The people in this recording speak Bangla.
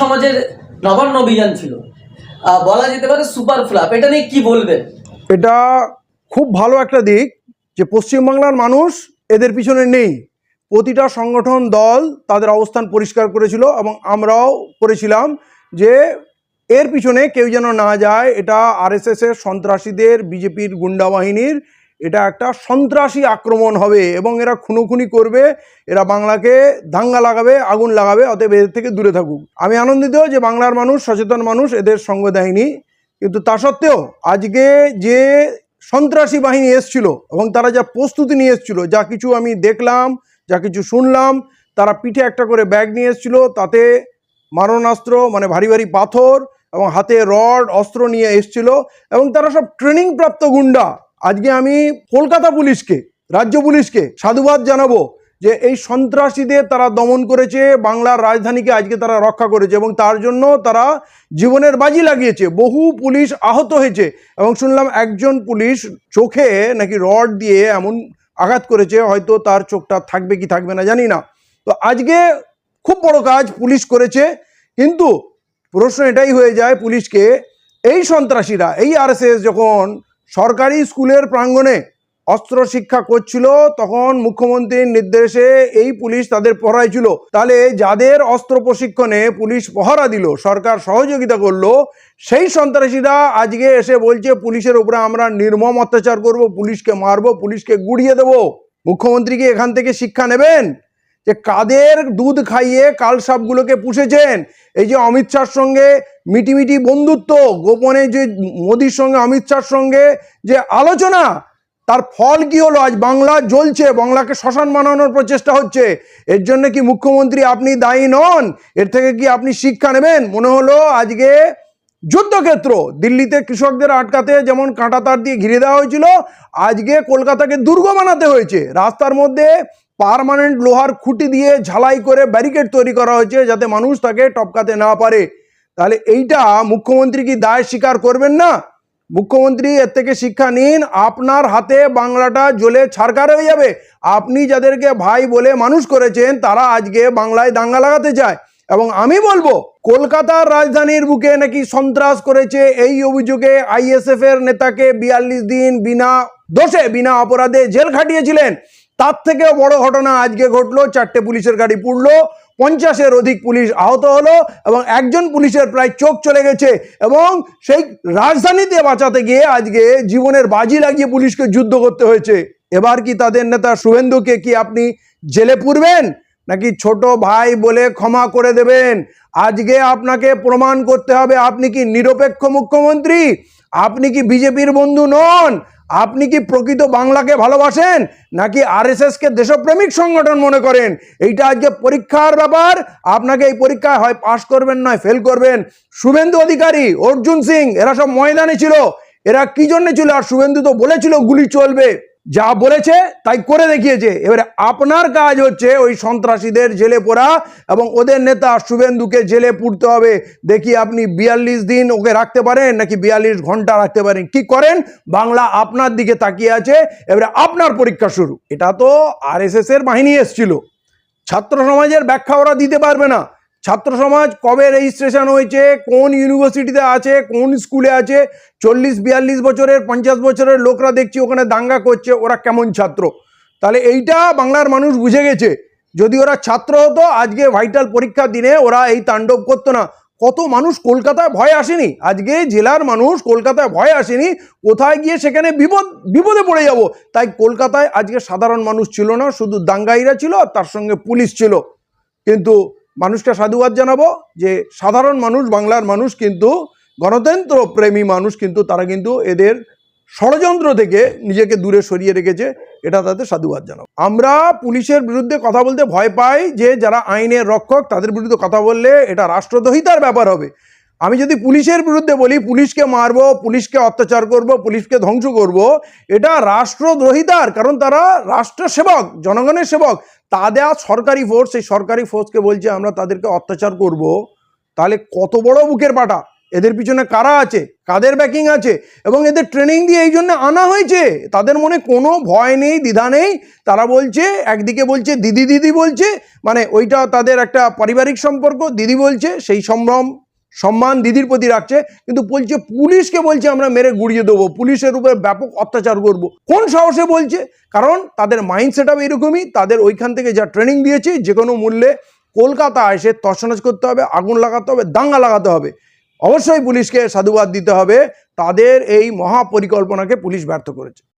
সমাজের নবান্ন অভিযান ছিল, বলা যেতে পারে সুপার ফ্লাপ, এটা নিয়ে কি বলবেন? এটা খুব ভালো একটা দিক যে পশ্চিমবাংলার মানুষ এদের পিছনে নেই। প্রতিটা সংগঠন দল তাদের অবস্থান পরিষ্কার করেছিল এবং আমরাও করেছিলাম যে এর পিছনে কেউ যেন না যায়। এটা আরএসএসের সন্ত্রাসীদের, বিজেপির গুন্ডা বাহিনীর এটা একটা সন্ত্রাসী আক্রমণ হবে এবং এরা খুনোখুনি করবে, এরা বাংলাকে দাঙ্গা লাগাবে, আগুন লাগাবে, অতএব এদের থেকে দূরে থাকুক। আমি আনন্দিত যে বাংলার মানুষ, সচেতন মানুষ এদের সঙ্গ দেয়নি। কিন্তু তা সত্ত্বেও আজকে যে সন্ত্রাসী বাহিনী এসছিল এবং তারা যা প্রস্তুতি নিয়ে এসছিল, যা কিছু আমি দেখলাম, যা কিছু শুনলাম, তারা পিঠে একটা করে ব্যাগ নিয়ে এসছিল, তাতে মারণাস্ত্র মানে ভারী ভারী পাথর এবং হাতে রড অস্ত্র নিয়ে এসছিল এবং তারা সব ট্রেনিং প্রাপ্ত গুন্ডা। আজকে আমি কলকাতা পুলিশকে, রাজ্য পুলিশকে সাধুবাদ জানাবো যে এই সন্ত্রাসীদের তারা দমন করেছে, বাংলার রাজধানীকে আজকে তারা রক্ষা করেছে এবং তার জন্য তারা জীবনের বাজি লাগিয়েছে। বহু পুলিশ আহত হয়েছে এবং শুনলাম একজন পুলিশ চোখে নাকি রড দিয়ে এমন আঘাত করেছে, হয়তো তার চোখটা থাকবে কি থাকবে না জানি না। তো আজকে খুব বড় কাজ পুলিশ করেছে, কিন্তু প্রশ্ন এটাই হয়ে যায় পুলিশকে, এই সন্ত্রাসীরা, এই আরএসএস যখন সরকারি স্কুলের প্রাঙ্গণে অস্ত্র শিক্ষা করছিল তখন মুখ্যমন্ত্রীর নির্দেশে এই পুলিশ তাদের পড়াইছিল, তাহলে যাদের অস্ত্র প্রশিক্ষণে পুলিশ পহরা দিল, সরকার সহযোগিতা করলো, সেই সন্ত্রাসীরা আজকে এসে বলছে পুলিশের উপরে আমরা নির্মম অত্যাচার করব, পুলিশকে মারবো, পুলিশকে গুড়িয়ে দেব। মুখ্যমন্ত্রী কি এখান থেকে শিক্ষা নেবেন যে কাদের দুধ খাইয়ে কালসাপগুলোকে পুষেছেন? এই যে অমিত শাহর সঙ্গে মিটিমিটি বন্ধুত্ব, গোপনে যে মোদির সঙ্গে অমিত শাহর সঙ্গে যে আলোচনা, তার ফল কি হলো? আজ বাংলা জ্বলছে, বাংলাকে শ্মশান বানানোর প্রচেষ্টা হচ্ছে। এর জন্য কি মুখ্যমন্ত্রী আপনি দায়ী নন? এর থেকে কি আপনি শিক্ষা নেবেন? মনে হলো আজকে যুদ্ধক্ষেত্র, দিল্লিতে কৃষকদের আটকাতে যেমন কাঁটা তার দিয়ে ঘিরে দেওয়া হয়েছিল, আজকে কলকাতাকে দুর্গ বানাতে হয়েছে। রাস্তার মধ্যে পার্মানেন্ট লোহার খুঁটি দিয়ে ঝালাই করে ব্যারিকেড তৈরি করা হয়েছে যাতে মানুষ তাকে টপকাতে না পারে। তাহলে এইটা মুখ্যমন্ত্রী কি দায় স্বীকার করবেন না? মুখ্যমন্ত্রী এর থেকে শিক্ষা নিন, আপনার হাতে বাংলাটা জ্বলে ছারখার হয়ে যাবে। আপনি যাদেরকে ভাই বলে মানুষ করেছেন তারা আজকে বাংলায় দাঙ্গা লাগাতে চায়। এবং আমি বলবো কলকাতার রাজধানীর বুকে নাকি সন্ত্রাস করেছে, এই অভিযোগে আইএসএফ এর নেতাকে 42 দিন বিনা দোষে, বিনা অপরাধে জেল খাটিয়েছিলেন। তার থেকে বড় ঘটনা আজকে ঘটলো, 4টে পুলিশের গাড়ি পুড়লো, 50-এর অধিক পুলিশ আহত হলো এবং একজন পুলিশের প্রায় চোখ চলে গেছে এবং সেই রাজধানীতে বাঁচাতে গিয়ে আজকে জীবনের বাজি লাগিয়ে পুলিশকে যুদ্ধ করতে হয়েছে। এবার কি তাদের নেতা শুভেন্দুকে কি আপনি জেলে পুরবেন নাকি ছোট ভাই বলে ক্ষমা করে দেবেন? আজকে আপনাকে প্রমাণ করতে হবে আপনি কি নিরপেক্ষ মুখ্যমন্ত্রী, আপনি কি বিজেপির বন্ধু নন, আপনি কি প্রকৃত বাংলাকে ভালোবাসেন নাকি আরএসএস কে দেশপ্রেমিক সংগঠন মনে করেন? এইটা আজকে পরীক্ষার ব্যাপার। আপনাকে এই পরীক্ষায় হয় পাশ করবেন নয় ফেল করবেন। শুভেন্দু অধিকারী, অর্জুন সিং এরা সব ময়দানে ছিল, এরা কি জন্য ছিল? আর শুভেন্দু তো বলেছিল গুলি চলবে, যা বলেছে তাই করে দেখিয়েছে। এবারে আপনার কাজ হচ্ছে ওই সন্ত্রাসীদের জেলে পোড়া এবং ওদের নেতা শুভেন্দুকে জেলে পুরতে হবে। দেখি আপনি 42 দিন ওকে রাখতে পারেন নাকি 42 ঘন্টা রাখতে পারেন। কি করেন? বাংলা আপনার দিকে তাকিয়ে আছে, এবারে আপনার পরীক্ষা শুরু। এটা তো আরএসএস এর বাহিনী এসেছিল, ছাত্র সমাজের ব্যাখ্যা ওরা দিতে পারবে না। ছাত্র সমাজ কবে রেজিস্ট্রেশন হয়েছে, কোন ইউনিভার্সিটিতে আছে, কোন স্কুলে আছে, 40-42 বছরের 50 বছরের লোকরা দেখছি ওখানে দাঙ্গা করছে, ওরা কেমন ছাত্র? তাহলে এইটা বাংলার মানুষ বুঝে গেছে। যদি ওরা ছাত্র হতো আজকে ভাইটাল পরীক্ষার দিনে ওরা এই তাণ্ডব করতো না। কত মানুষ কলকাতায় ভয় আসেনি, আজকে জেলার মানুষ কলকাতায় ভয় আসেনি, কোথায় গিয়ে সেখানে বিপদে পড়ে যাব। তাই কলকাতায় আজকে সাধারণ মানুষ ছিল না, শুধু দাঙ্গাইরা ছিল আর তার সঙ্গে পুলিশ ছিল। কিন্তু মানুষকে সাধুবাদ জানাবো যে সাধারণ মানুষ, বাংলার মানুষ কিন্তু গণতন্ত্র প্রেমী মানুষ, কিন্তু তারা কিন্তু এদের ষড়যন্ত্র থেকে নিজেকে দূরে সরিয়ে রেখেছে, এটা তাদের সাধুবাদ জানাবো। আমরা পুলিশের বিরুদ্ধে কথা বলতে ভয় পাই যে যারা আইনের রক্ষক তাদের বিরুদ্ধে কথা বললে এটা রাষ্ট্রদ্রোহিতার ব্যাপার হবে। আমি যদি পুলিশের বিরুদ্ধে বলি পুলিশকে মারবো, পুলিশকে অত্যাচার করব, পুলিশকে ধ্বংস করব, এটা রাষ্ট্রদ্রোহিতার, কারণ তারা রাষ্ট্র সেবক, জনগণের সেবক। তাদের সরকারি ফোর্স, সেই সরকারি ফোর্সকে বলছে আমরা তাদেরকে অত্যাচার করব, তাহলে কত বড় বুকের পাটা। এদের পিছনে কারা আছে, কাদের ব্যাকিং আছে, এবং এদের ট্রেনিং দিয়ে এই জন্য আনা হয়েছে। তাদের মনে কোনো ভয় নেই, দ্বিধা নেই। তারা বলছে, একদিকে বলছে দিদি দিদি বলছে, মানে ওইটা তাদের একটা পারিবারিক সম্পর্ক, দিদি বলছে, সেই সম্মান দিদির প্রতি রাখছে, কিন্তু বলছে পুলিশকে বলছে আমরা মেরে গুড়িয়ে দেবো, পুলিশের উপরে ব্যাপক অত্যাচার করব। কোন সাহসে বলছে? কারণ তাদের মাইন্ড সেট আপ এরকমই। তাদের ওইখান থেকে যা ট্রেনিং দিয়েছে, যে কোনো মূল্যে কলকাতা এসে তছনছ করতে হবে, আগুন লাগাতে হবে, দাঙ্গা লাগাতে হবে। অবশ্যই পুলিশকে সাধুবাদ দিতে হবে, তাদের এই মহাপরিকল্পনাকে পুলিশ ব্যর্থ করেছে।